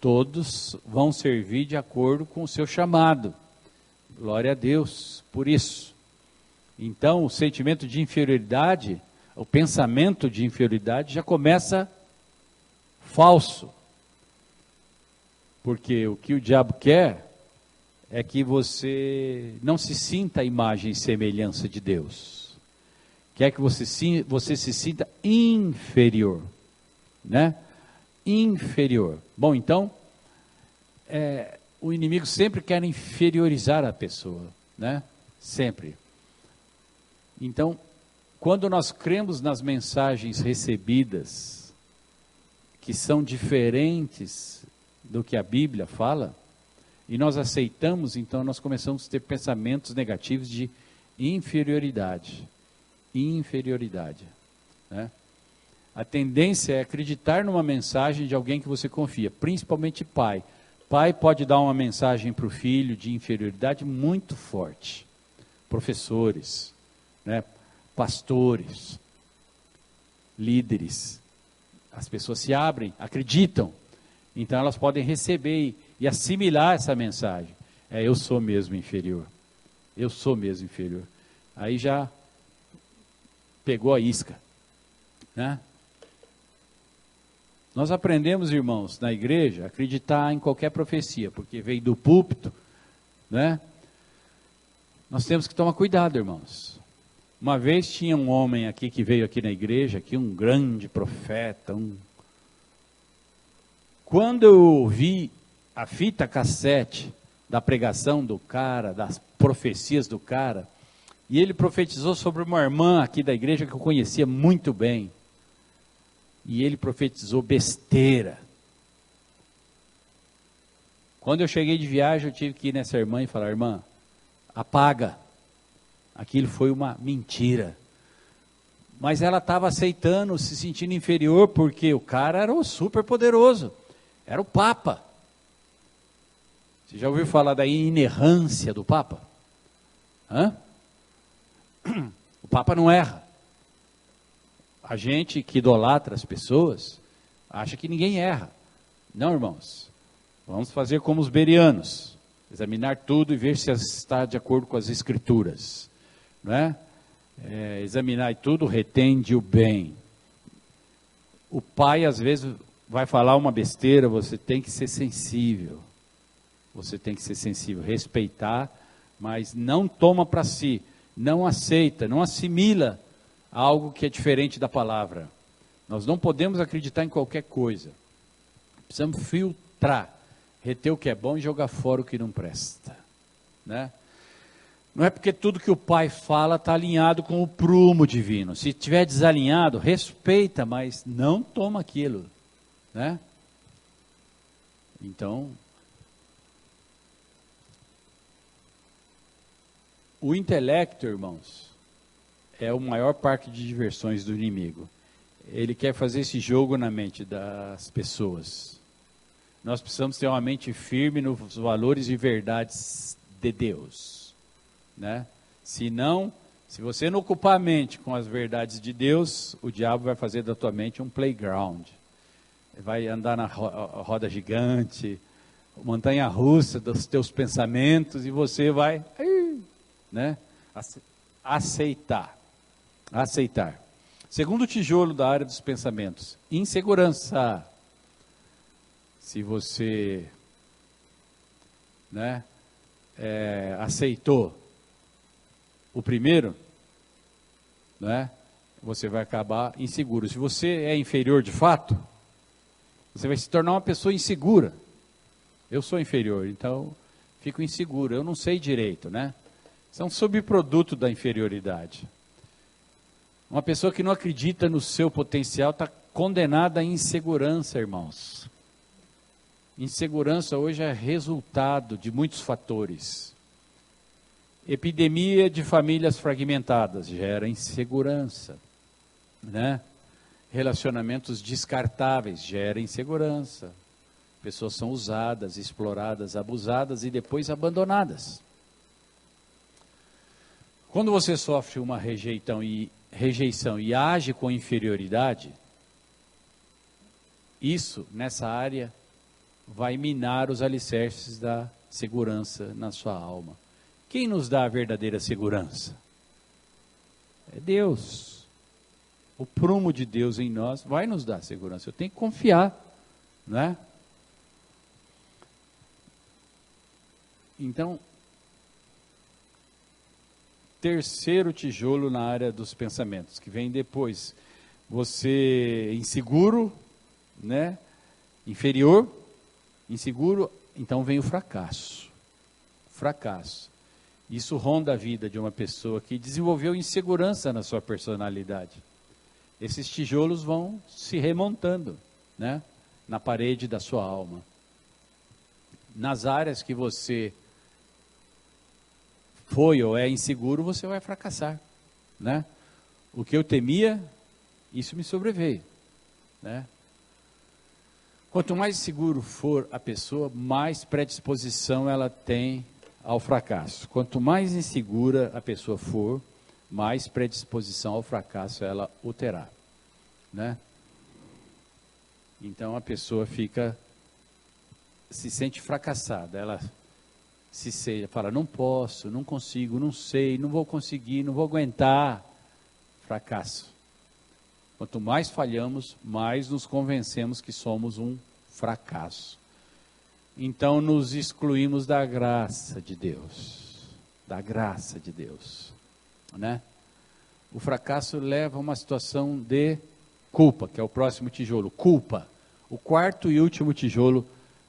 [SPEAKER 1] todos vão servir de acordo com o seu chamado. Glória a Deus por isso. Então, o sentimento de inferioridade, o pensamento de inferioridade já começa falso. Porque o que o diabo quer é que você não se sinta a imagem e semelhança de Deus. Quer que você se sinta inferior, né? Inferior. Bom, então, o inimigo sempre quer inferiorizar a pessoa, né? Sempre. Então, quando nós cremos nas mensagens recebidas, que são diferentes do que a Bíblia fala, e nós aceitamos, então nós começamos a ter pensamentos negativos de inferioridade. Inferioridade, né? A tendência é acreditar numa mensagem de alguém que você confia, principalmente pai. Pai pode dar uma mensagem para o filho de inferioridade muito forte. Professores, né? Pastores, líderes. As pessoas se abrem, acreditam. Então elas podem receber e assimilar essa mensagem. Eu sou mesmo inferior. Eu sou mesmo inferior. Aí já pegou a isca, né? Nós aprendemos, irmãos, na igreja, a acreditar em qualquer profecia, porque veio do púlpito, né? Nós temos que tomar cuidado, irmãos. Uma vez tinha um homem aqui que veio aqui na igreja, aqui um grande profeta, Quando eu vi a fita cassete da pregação do cara, das profecias do cara, e ele profetizou sobre uma irmã aqui da igreja que eu conhecia muito bem. E ele profetizou besteira. Quando eu cheguei de viagem, eu tive que ir nessa irmã e falar: irmã, apaga. Aquilo foi uma mentira. Mas ela estava aceitando, se sentindo inferior, porque o cara era o super poderoso. Era o Papa. Você já ouviu falar da inerrância do Papa? Hã? O Papa não erra. A gente que idolatra as pessoas, acha que ninguém erra. Não, irmãos. Vamos fazer como os berianos. Examinar tudo e ver se está de acordo com as escrituras. Não é? Examinar tudo, retende o bem. O pai, às vezes, vai falar uma besteira, você tem que ser sensível. Você tem que ser sensível, respeitar, mas não toma para si, não aceita, não assimila algo que é diferente da palavra. Nós não podemos acreditar em qualquer coisa. Precisamos filtrar, reter o que é bom e jogar fora o que não presta, né? Não é porque tudo que o pai fala está alinhado com o prumo divino. Se estiver desalinhado, respeita, mas não toma aquilo, né? Então, o intelecto, irmãos, é o maior parque de diversões do inimigo. Ele quer fazer esse jogo na mente das pessoas. Nós precisamos ter uma mente firme nos valores e verdades de Deus, né? Senão, se você não ocupar a mente com as verdades de Deus, o diabo vai fazer da tua mente um playground. Vai andar na roda gigante, montanha-russa dos teus pensamentos, e você vai, né, aceitar. Segundo tijolo da área dos pensamentos, insegurança. Se você, né, aceitou o primeiro, né, você vai acabar inseguro. Se você é inferior de fato, você vai se tornar uma pessoa insegura. Eu sou inferior, então fico inseguro. Eu não sei direito, né? Isso é um subproduto da inferioridade. Uma pessoa que não acredita no seu potencial está condenada à insegurança, irmãos. Insegurança hoje é resultado de muitos fatores. Epidemia de famílias fragmentadas gera insegurança, né? Relacionamentos descartáveis gera insegurança. Pessoas são usadas, exploradas, abusadas e depois abandonadas. Quando você sofre uma rejeição e age com inferioridade, isso, nessa área, vai minar os alicerces da segurança na sua alma. Quem nos dá a verdadeira segurança? É Deus. O prumo de Deus em nós vai nos dar segurança. Eu tenho que confiar, não é? Então, terceiro tijolo na área dos pensamentos, que vem depois. Você inseguro, né? Inferior, inseguro, então vem o fracasso. Fracasso. Isso ronda a vida de uma pessoa que desenvolveu insegurança na sua personalidade. Esses tijolos vão se remontando, né? Na parede da sua alma. Nas áreas que você foi ou é inseguro, você vai fracassar, né? O que eu temia, isso me sobreveio, né? Quanto mais seguro for a pessoa, mais predisposição ela tem ao fracasso. Quanto mais insegura a pessoa for, mais predisposição ao fracasso ela o terá, né? Então a pessoa se sente fracassada, ela fala, não posso, não consigo, não sei, não vou conseguir, não vou aguentar. Fracasso. Quanto mais falhamos, mais nos convencemos que somos um fracasso. Então nos excluímos da graça de Deus. Da graça de Deus, né? O fracasso leva a uma situação de culpa, que é o próximo tijolo. Culpa. O quarto e último tijolo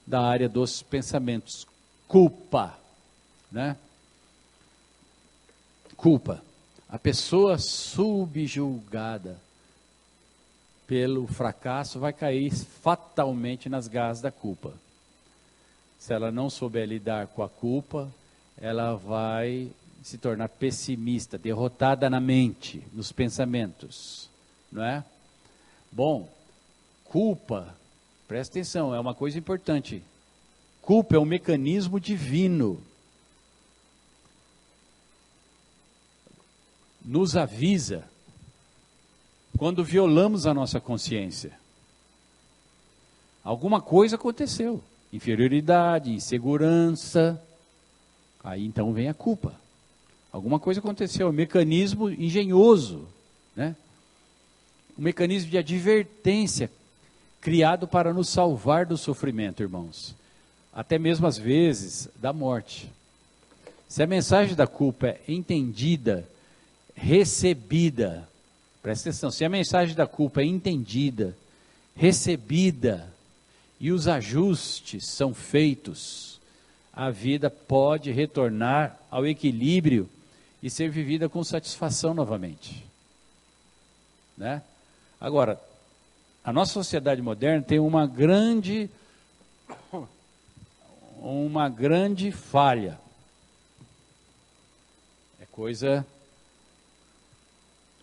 [SPEAKER 1] da área dos pensamentos. Culpa, né? Culpa. A pessoa subjulgada pelo fracasso vai cair fatalmente nas garras da culpa. Se ela não souber lidar com a culpa, ela vai se tornar pessimista, derrotada na mente, nos pensamentos, não é? Bom, culpa, presta atenção, é uma coisa importante. Culpa é um mecanismo divino. Nos avisa quando violamos a nossa consciência. Alguma coisa aconteceu. Inferioridade, insegurança. Aí então vem a culpa. Alguma coisa aconteceu. Um mecanismo engenhoso, né? Um mecanismo de advertência criado para nos salvar do sofrimento, irmãos. Até mesmo às vezes da morte. Se a mensagem da culpa é entendida, recebida, presta atenção, se a mensagem da culpa é entendida, recebida e os ajustes são feitos, a vida pode retornar ao equilíbrio e ser vivida com satisfação novamente, né? Agora, a nossa sociedade moderna tem uma grande falha. É coisa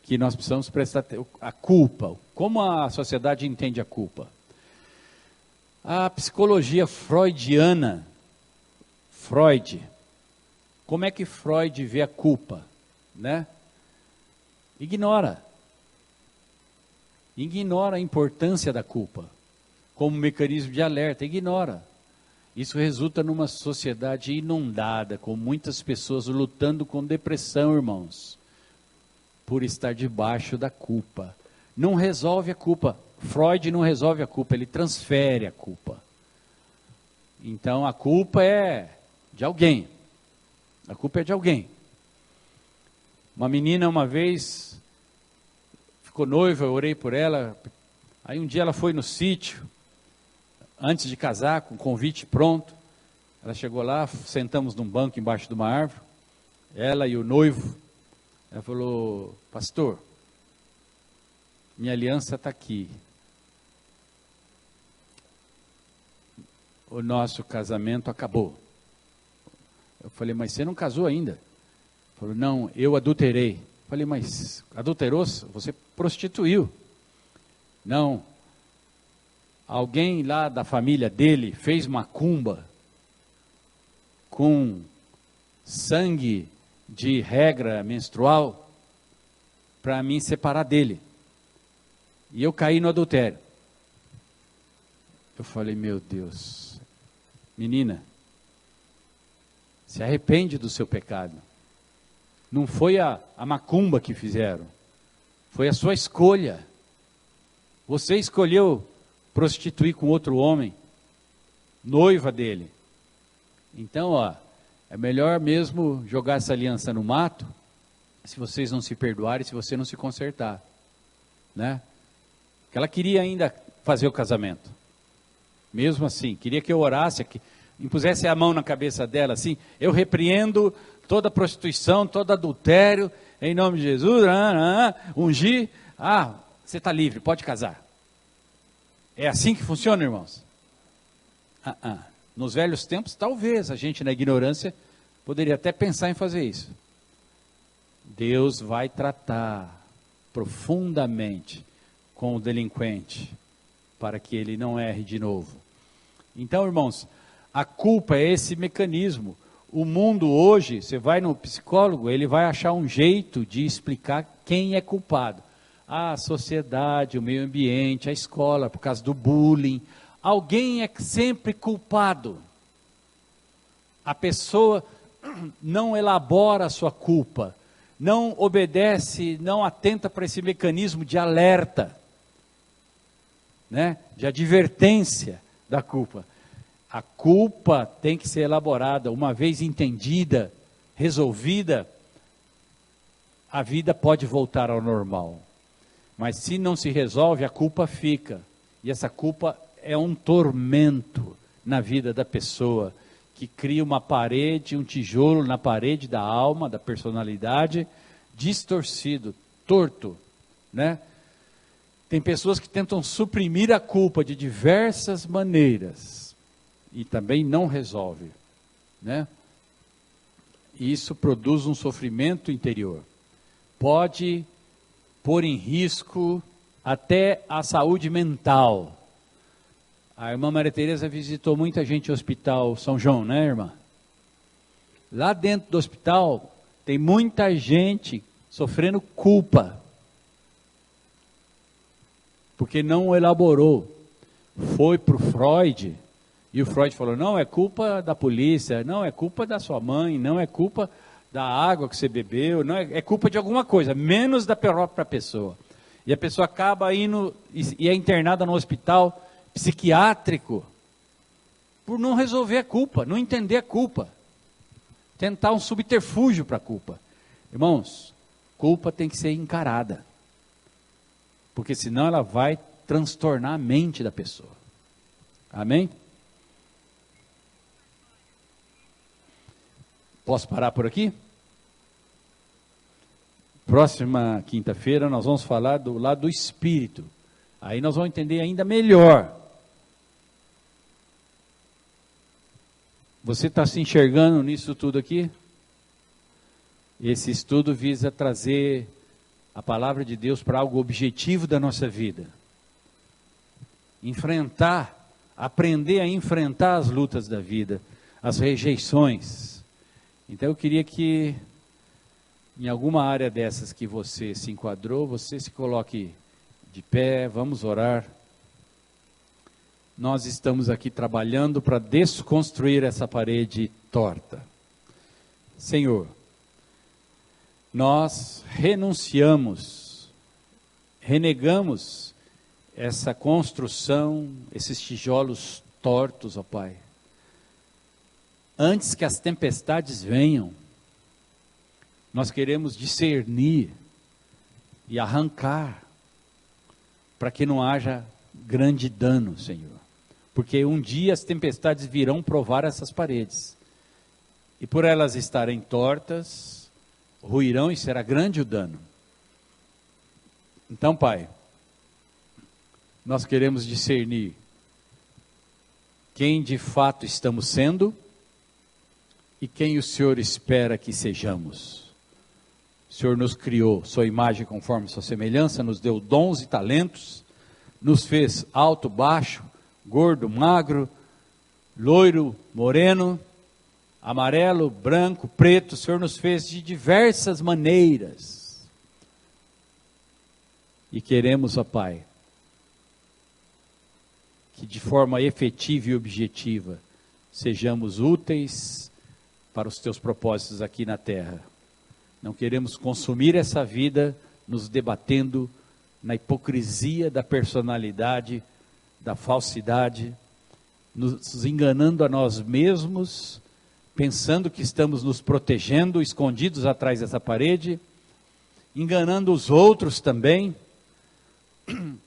[SPEAKER 1] que nós precisamos prestar atenção. A culpa. Como a sociedade entende a culpa? A psicologia freudiana, Freud, como é que Freud vê a culpa, né? Ignora a importância da culpa como mecanismo de alerta, ignora. Isso resulta numa sociedade inundada, com muitas pessoas lutando com depressão, irmãos, por estar debaixo da culpa. Não resolve a culpa. Freud não resolve a culpa, ele transfere a culpa. Então a culpa é de alguém. Uma menina uma vez ficou noiva, eu orei por ela. Aí um dia ela foi no sítio, antes de casar, com o convite pronto. Ela chegou lá, sentamos num banco embaixo de uma árvore, ela e o noivo. Ela falou: pastor, minha aliança está aqui. O nosso casamento acabou. Eu falei: mas você não casou ainda? Ele falou: não, eu adulterei. Eu falei: mas adulterou? Você prostituiu. Não. Alguém lá da família dele fez macumba com sangue de regra menstrual para me separar dele. E eu caí no adultério. Eu falei: meu Deus, menina, se arrepende do seu pecado. Não foi a macumba que fizeram, foi a sua escolha. Você escolheu prostituir com outro homem, noiva dele. Então, é melhor mesmo jogar essa aliança no mato, se vocês não se perdoarem, se você não se consertar, né? Porque ela queria ainda fazer o casamento. Mesmo assim, queria que eu orasse, que impusesse a mão na cabeça dela, assim: eu repreendo toda prostituição, todo adultério, em nome de Jesus, ungir, você está livre, pode casar. É assim que funciona, irmãos? Nos velhos tempos, talvez a gente, na ignorância, poderia até pensar em fazer isso. Deus vai tratar profundamente com o delinquente, para que ele não erre de novo. Então, irmãos, a culpa é esse mecanismo. O mundo hoje, você vai no psicólogo, ele vai achar um jeito de explicar quem é culpado. A sociedade, o meio ambiente, a escola, por causa do bullying. Alguém é sempre culpado. A pessoa não elabora a sua culpa, não obedece, não atenta para esse mecanismo de alerta, né? De advertência da culpa. A culpa tem que ser elaborada, uma vez entendida, resolvida, a vida pode voltar ao normal. Mas se não se resolve, a culpa fica. E essa culpa é um tormento na vida da pessoa, que cria uma parede, um tijolo na parede da alma, da personalidade, distorcido, torto, né? Tem pessoas que tentam suprimir a culpa de diversas maneiras e também não resolve, né? E isso produz um sofrimento interior. Pode pôr em risco até a saúde mental. A irmã Maria Tereza visitou muita gente no Hospital São João, né, irmã? Lá dentro do hospital tem muita gente sofrendo culpa, porque não elaborou. Foi para o Freud, e o Freud falou: não, é culpa da polícia, não, é culpa da sua mãe, não é culpa da água que você bebeu, não é culpa de alguma coisa, menos da própria pessoa. E a pessoa acaba indo e é internada no hospital psiquiátrico por não resolver a culpa, não entender a culpa, tentar um subterfúgio para a culpa. Irmãos, culpa tem que ser encarada, porque senão ela vai transtornar a mente da pessoa. Amém? Posso parar por aqui? Próxima quinta-feira nós vamos falar do lado do espírito. Aí nós vamos entender ainda melhor. Você está se enxergando nisso tudo aqui? Esse estudo visa trazer a palavra de Deus para algo objetivo da nossa vida. Aprender a enfrentar as lutas da vida, as rejeições. Então eu queria que, em alguma área dessas que você se enquadrou, você se coloque de pé, vamos orar. Nós estamos aqui trabalhando para desconstruir essa parede torta. Senhor, nós renegamos essa construção, esses tijolos tortos, ó Pai. Antes que as tempestades venham, nós queremos discernir e arrancar para que não haja grande dano, Senhor. Porque um dia as tempestades virão provar essas paredes. E por elas estarem tortas, ruirão e será grande o dano. Então, Pai, nós queremos discernir quem de fato estamos sendo e quem o Senhor espera que sejamos. O Senhor nos criou, sua imagem conforme sua semelhança, nos deu dons e talentos, nos fez alto, baixo, gordo, magro, loiro, moreno, amarelo, branco, preto. O Senhor nos fez de diversas maneiras. E queremos, ó Pai, que de forma efetiva e objetiva sejamos úteis para os teus propósitos aqui na terra. Não queremos consumir essa vida nos debatendo na hipocrisia da personalidade, da falsidade, nos enganando a nós mesmos, pensando que estamos nos protegendo, escondidos atrás dessa parede, enganando os outros também,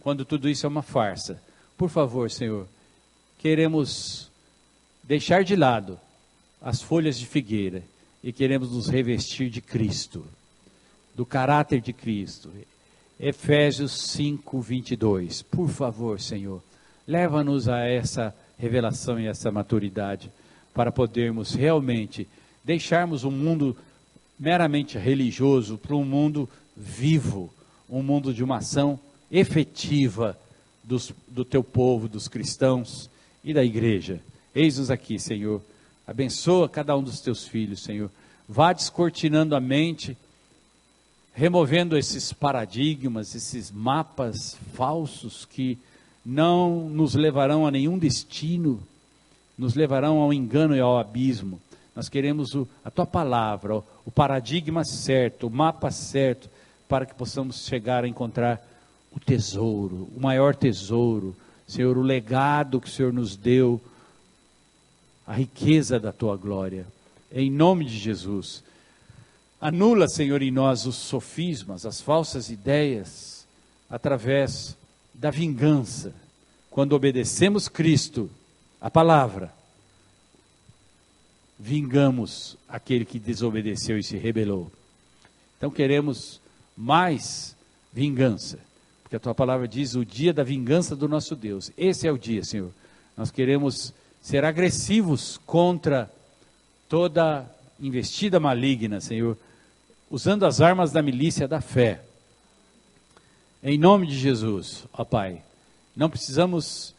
[SPEAKER 1] quando tudo isso é uma farsa. Por favor, Senhor, queremos deixar de lado as folhas de figueira e queremos nos revestir de Cristo, do caráter de Cristo. Efésios 5:22. Por favor, Senhor, leva-nos a essa revelação e essa maturidade para podermos realmente deixarmos um mundo meramente religioso para um mundo vivo, um mundo de uma ação efetiva do teu povo, dos cristãos e da igreja. Eis-nos aqui, Senhor. Abençoa cada um dos teus filhos, Senhor. Vá descortinando a mente, removendo esses paradigmas, esses mapas falsos que não nos levarão a nenhum destino, nos levarão ao engano e ao abismo. Nós queremos a tua palavra, o paradigma certo, o mapa certo, para que possamos chegar a encontrar o tesouro, o maior tesouro, Senhor, o legado que o Senhor nos deu, a riqueza da tua glória, em nome de Jesus. Anula, Senhor, em nós os sofismas, as falsas ideias, através da vingança. Quando obedecemos Cristo, a palavra, vingamos aquele que desobedeceu e se rebelou. Então queremos mais vingança, porque a tua palavra diz o dia da vingança do nosso Deus. Esse é o dia, Senhor. Nós queremos ser agressivos contra toda investida maligna, Senhor, usando as armas da milícia da fé. Em nome de Jesus, ó Pai, não precisamos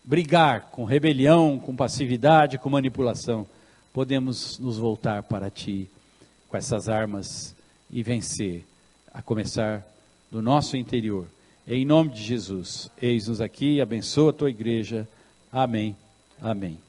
[SPEAKER 1] brigar com rebelião, com passividade, com manipulação. Podemos nos voltar para Ti com essas armas e vencer, a começar do nosso interior. Em nome de Jesus, eis-nos aqui, abençoa a Tua igreja. Amém. Amém.